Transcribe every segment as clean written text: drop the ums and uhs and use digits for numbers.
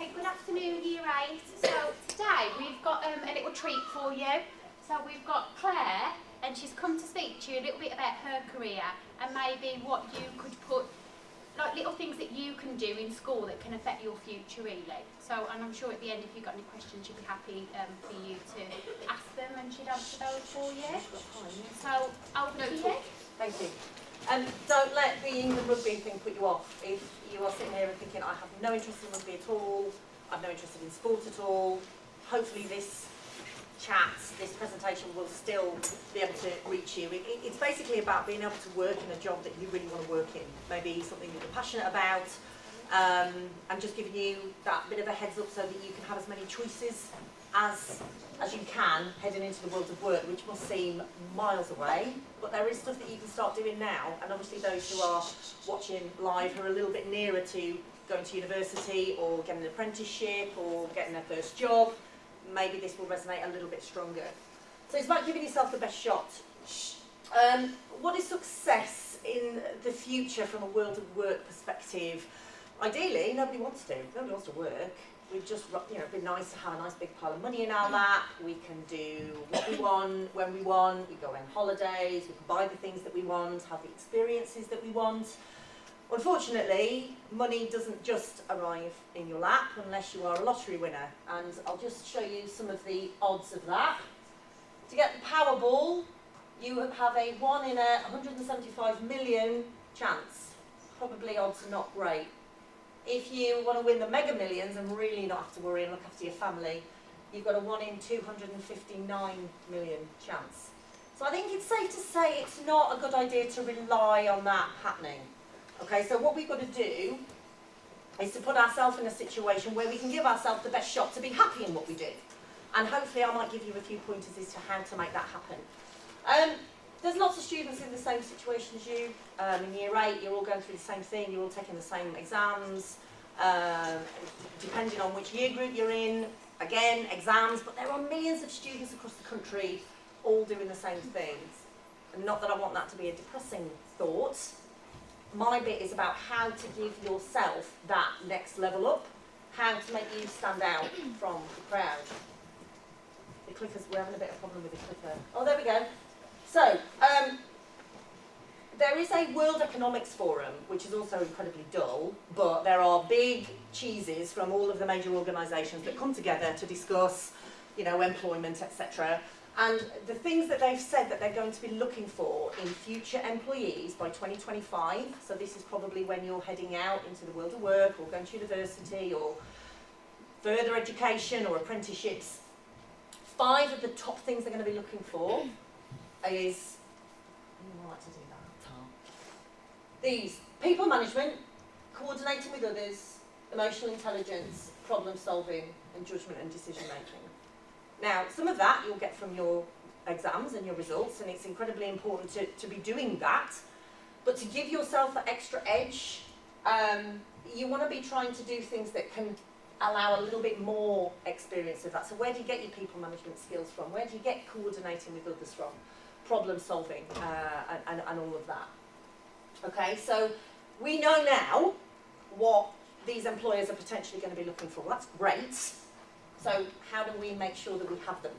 Okay, good afternoon, Year 8. So today we've got a little treat for you. So we've got Claire, and she's come to speak to you a little bit about her career and maybe what you could put, like little things that you can do in school that can affect your future really. So, and I'm sure at the end if you've got any questions she'd be happy for you to ask them and she'd answer those for you. So over to you. Thank you. Don't let being the rugby thing put you off. If you are sitting here and thinking, I have no interest in rugby at all, I'm no interest in sport at all, hopefully this chat, this presentation will still be able to reach you. It's basically about being able to work in a job that you really want to work in, maybe something that you're passionate about, and just giving you that bit of a heads up so that you can have as many choices as you can heading into the world of work, which must seem miles away, but there is stuff that you can start doing now, and obviously those who are watching live who are a little bit nearer to going to university or getting an apprenticeship or getting their first job, maybe this will resonate a little bit stronger. So it's about giving yourself the best shot. What is success in the future from a world of work perspective? Ideally, nobody wants to work. We'd just, it'd be nice to have a nice big pile of money in our lap. We can do what we want, when we want. We go on holidays. We can buy the things that we want, have the experiences that we want. Unfortunately, money doesn't just arrive in your lap unless you are a lottery winner. And I'll just show you some of the odds of that. To get the Powerball, you have a 1 in a 175 million chance. Probably odds are not great. If you want to win the Mega Millions and really not have to worry and look after your family, you've got a 1 in 259 million chance. So I think it's safe to say it's not a good idea to rely on that happening. Okay, so what we've got to do is to put ourselves in a situation where we can give ourselves the best shot to be happy in what we do. And hopefully I might give you a few pointers as to how to make that happen. There's lots of students in the same situation as you. In Year 8, you're all going through the same thing, you're all taking the same exams. Depending on which year group you're in, again, exams, but there are millions of students across the country all doing the same things. And not that I want that to be a depressing thought. My bit is about how to give yourself that next level up, how to make you stand out from the crowd. The clickers, we're having a bit of a problem with the clicker. Oh, there we go. So, there is a World Economics Forum, which is also incredibly dull, but there are big cheeses from all of the major organisations that come together to discuss, employment, etc. And the things that they've said that they're going to be looking for in future employees by 2025, so this is probably when you're heading out into the world of work or going to university or further education or apprenticeships, 5 of the top things they're going to be looking for is, I like to do that, Tom. These: people management, coordinating with others, emotional intelligence, problem solving, and judgment and decision making. Now, some of that you'll get from your exams and your results, and it's incredibly important to be doing that. But to give yourself that extra edge, you want to be trying to do things that can allow a little bit more experience of that. So where do you get your people management skills from? Where do you get coordinating with others from? Problem solving and all of that. Okay, so we know now what these employers are potentially going to be looking for. Well, that's great. So how do we make sure that we have them?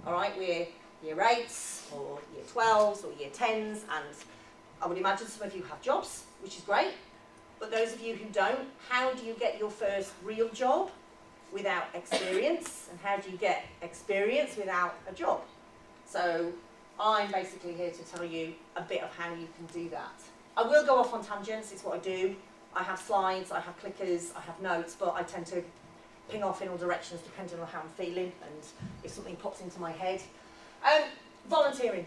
All right, we're Year 8s or Year 12s or Year 10s, and I would imagine some of you have jobs, which is great. But those of you who don't, how do you get your first real job without experience? And how do you get experience without a job? So I'm basically here to tell you a bit of how you can do that. I will go off on tangents, it's what I do. I have slides, I have clickers, I have notes, but I tend to ping off in all directions depending on how I'm feeling and if something pops into my head. Volunteering.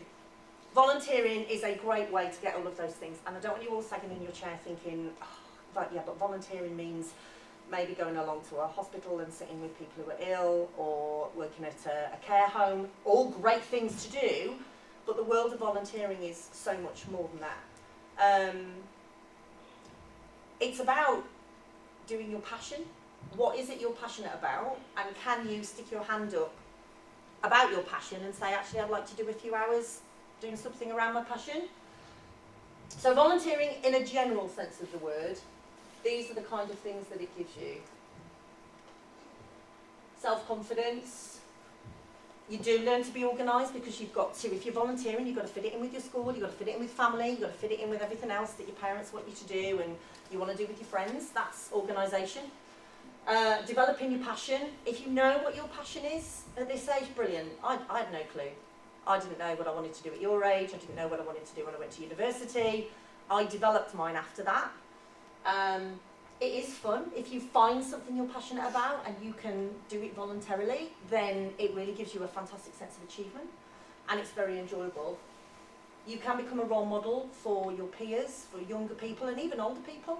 Volunteering is a great way to get all of those things, and I don't want you all sagging in your chair thinking, but volunteering means maybe going along to a hospital and sitting with people who are ill or working at a care home. All great things to do, but the world of volunteering is so much more than that. It's about doing your passion. What is it you're passionate about, and can you stick your hand up about your passion and say, actually, I'd like to do a few hours doing something around my passion? So volunteering in a general sense of the word, these are the kind of things that it gives you. self-confidence. You do learn to be organised because you've got to, if you're volunteering, you've got to fit it in with your school, you've got to fit it in with family, you've got to fit it in with everything else that your parents want you to do and you want to do with your friends. That's organisation. Developing your passion. If you know what your passion is at this age, brilliant. I had no clue. I didn't know what I wanted to do at your age. I didn't know what I wanted to do when I went to university. I developed mine after that. It is fun. If you find something you're passionate about and you can do it voluntarily, then it really gives you a fantastic sense of achievement and it's very enjoyable. You can become a role model for your peers, for younger people and even older people,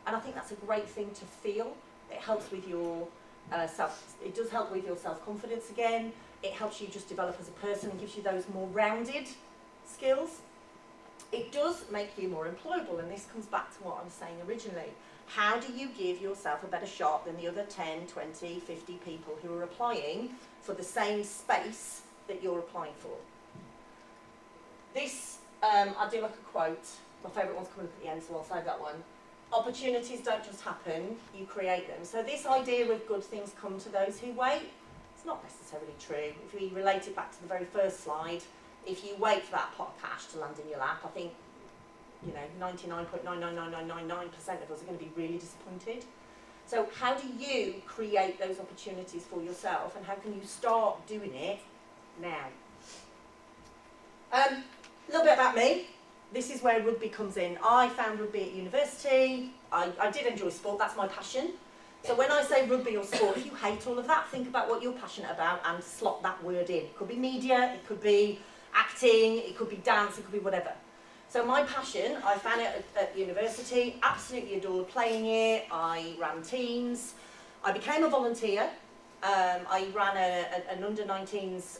and I think that's a great thing to feel. It helps with your it does help with your self-confidence again. It helps you just develop as a person and gives you those more rounded skills. It does make you more employable, and this comes back to what I was saying originally. How do you give yourself a better shot than the other 10, 20, 50 people who are applying for the same space that you're applying for? This, I do like a quote. My favourite one's coming up at the end, so I'll save that one. Opportunities don't just happen, you create them. So this idea of good things come to those who wait, it's not necessarily true. If we relate it back to the very first slide, if you wait for that pot of cash to land in your lap, I think, you know, 99.99999% of us are going to be really disappointed. So how do you create those opportunities for yourself, and how can you start doing it now? A little bit about me. This is where rugby comes in. I found rugby at university. I did enjoy sport, that's my passion. So when I say rugby or sport, if you hate all of that, think about what you're passionate about and slot that word in. It could be media, it could be acting, it could be dance, it could be whatever. So my passion, I found it at university, absolutely adored playing it. I ran teams. I became a volunteer. I ran an under-19s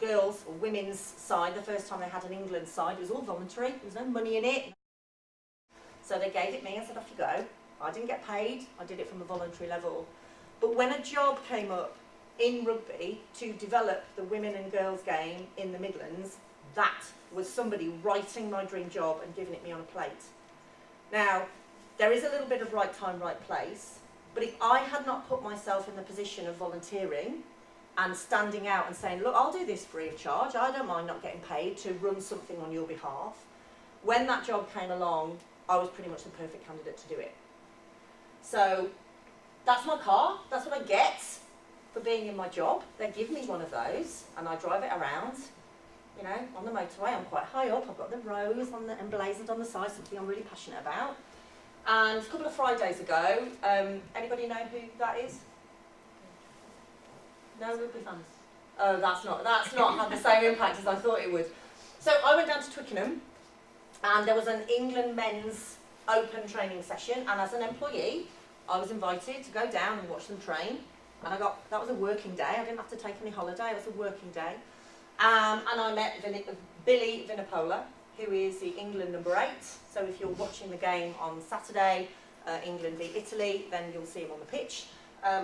girls or women's side the first time they had an England side. It was all voluntary, there was no money in it. So they gave it me and said, off you go. I didn't get paid, I did it from a voluntary level. But when a job came up in rugby to develop the women and girls game in the Midlands, that was somebody writing my dream job and giving it me on a plate. Now, there is a little bit of right time, right place, but if I had not put myself in the position of volunteering and standing out and saying, look, I'll do this free of charge, I don't mind not getting paid to run something on your behalf, when that job came along, I was pretty much the perfect candidate to do it. So that's my car, that's what I get for being in my job. They give me one of those and I drive it around, you know, on the motorway. I'm quite high up, I've got the rose on the, emblazoned on the side, something I'm really passionate about. And a couple of Fridays ago, anybody know who that is? No rugby fans? Oh, that's not had the same impact as I thought it would. So I went down to Twickenham and there was an England men's open training session, and as an employee I was invited to go down and watch them train, and that was a working day. I didn't have to take any holiday, it was a working day. And I met Billy Vinipola, who is the England number 8. So if you're watching the game on Saturday, England v Italy, then you'll see him on the pitch.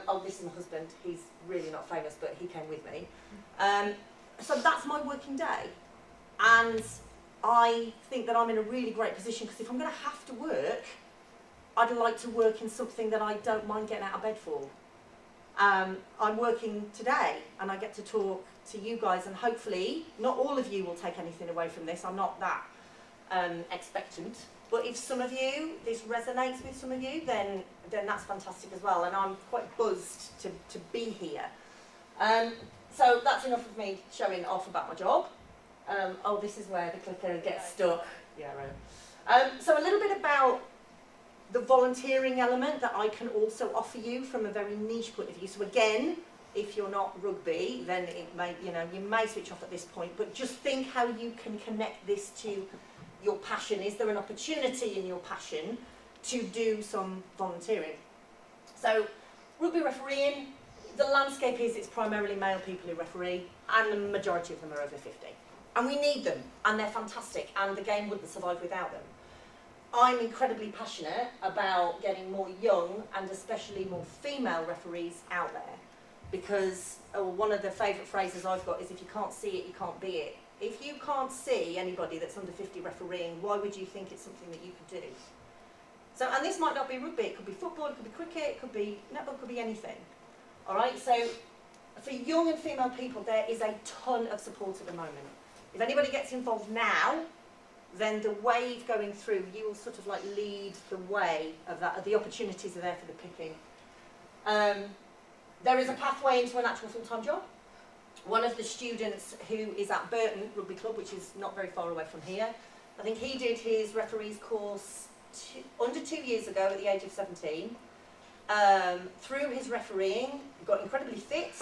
Oh, this is my husband, he's really not famous, but he came with me. So that's my working day. And I think that I'm in a really great position, because if I'm going to have to work, I'd like to work in something that I don't mind getting out of bed for. I'm working today and I get to talk to you guys, and hopefully not all of you will take anything away from this. I'm not that expectant, but if some of you, this resonates with some of you, then that's fantastic as well, and I'm quite buzzed to be here. So that's enough of me showing off about my job. Oh, this is where the clicker gets stuck. Yeah, right. So a little bit about the volunteering element that I can also offer you from a very niche point of view. So again, if you're not rugby, then it may, you may switch off at this point, but just think how you can connect this to your passion. Is there an opportunity in your passion to do some volunteering? So rugby refereeing, the landscape is it's primarily male people who referee, and the majority of them are over 50. And we need them, and they're fantastic, and the game wouldn't survive without them. I'm incredibly passionate about getting more young and especially more female referees out there, because one of the favourite phrases I've got is, if you can't see it, you can't be it. If you can't see anybody that's under 50 refereeing, why would you think it's something that you could do? So, and this might not be rugby, it could be football, it could be cricket, it could be netball, it could be anything. All right, so for young and female people, there is a ton of support at the moment. If anybody gets involved now, then the wave going through, you will sort of like lead the way of that. The opportunities are there for the picking. There is a pathway into an actual full-time job. One of the students who is at Burton Rugby Club, which is not very far away from here, I think he did his referees course under 2 years ago at the age of 17. Through his refereeing, he got incredibly fit.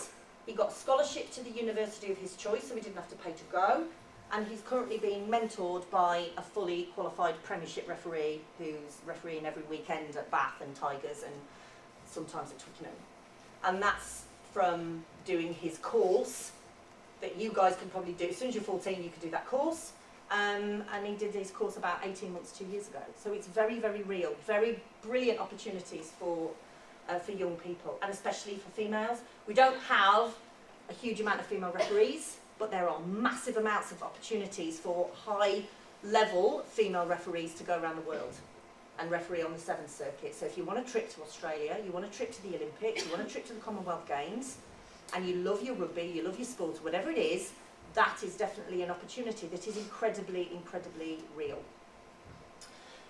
He got scholarship to the university of his choice, so he didn't have to pay to go. And he's currently being mentored by a fully qualified Premiership referee who's refereeing every weekend at Bath and Tigers and sometimes at Twickenham. And that's from doing his course that you guys can probably do. As soon as you're 14, you can do that course. And he did his course about 18 months, 2 years ago. So it's very, very real, very brilliant opportunities for young people, and especially for females. We don't have a huge amount of female referees, but there are massive amounts of opportunities for high-level female referees to go around the world and referee on the 7th Circuit. So if you want a trip to Australia, you want a trip to the Olympics, you want a trip to the Commonwealth Games, and you love your rugby, you love your sport, whatever it is, that is definitely an opportunity that is incredibly, incredibly real.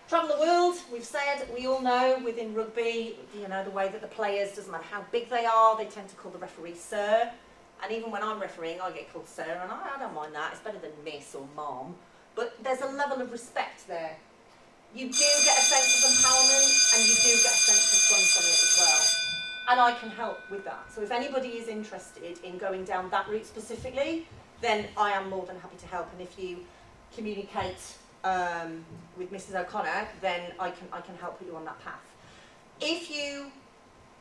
Travel the world, we've said, we all know within rugby, you know, the way that the players, doesn't matter how big they are, they tend to call the referee sir. And even when I'm refereeing, I get called sir, and I don't mind that. It's better than miss or mom. But there's a level of respect there. You do get a sense of empowerment, and you do get a sense of fun from it as well. And I can help with that. So if anybody is interested in going down that route specifically, then I am more than happy to help. And if you communicate with Mrs. O'Connor, then I can help put you on that path. If you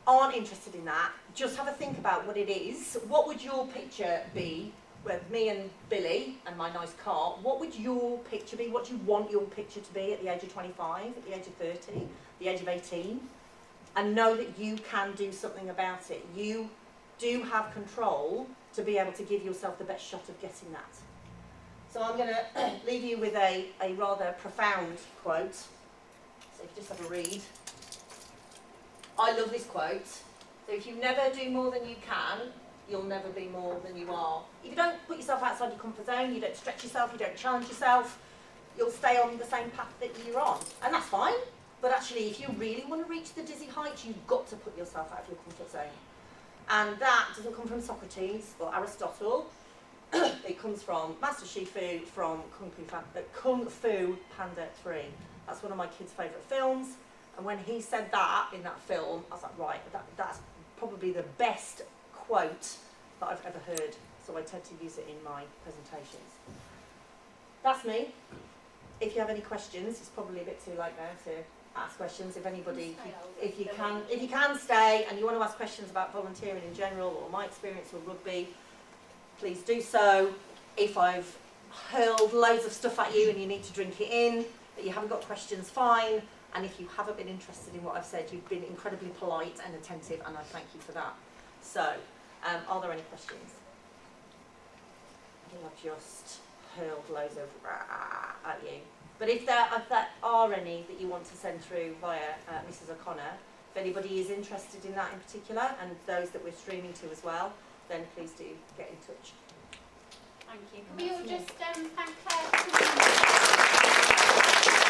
aren't interested in that, just have a think about what it is. What would your picture be with me and Billy and my nice car? What would your picture be? What do you want your picture to be at the age of 25, at the age of 30, the age of 18? And know that you can do something about it. You do have control to be able to give yourself the best shot of getting that. So I'm going to leave you with a rather profound quote. So if you just have a read. I love this quote. So if you never do more than you can, you'll never be more than you are. If you don't put yourself outside your comfort zone, you don't stretch yourself, you don't challenge yourself, you'll stay on the same path that you're on. And that's fine. But actually, if you really want to reach the dizzy heights, you've got to put yourself out of your comfort zone. And that doesn't come from Socrates or Aristotle. It comes from Master Shifu from Kung Fu Panda 3. That's one of my kids' favourite films. And when he said that in that film, I was like, right, that's probably the best quote that I've ever heard. So I tend to use it in my presentations. That's me. If you have any questions, it's probably a bit too late now to ask questions. If anybody, if you can stay and you want to ask questions about volunteering in general or my experience with rugby, please do so. If I've hurled loads of stuff at you and you need to drink it in, but you haven't got questions, fine. And if you haven't been interested in what I've said, you've been incredibly polite and attentive, and I thank you for that. So, are there any questions? I think I've just hurled loads of at you. But if there are any that you want to send through via Mrs. O'Connor, if anybody is interested in that in particular, and those that we're streaming to as well, then please do get in touch. Thank you. Can we all just thank Claire for coming?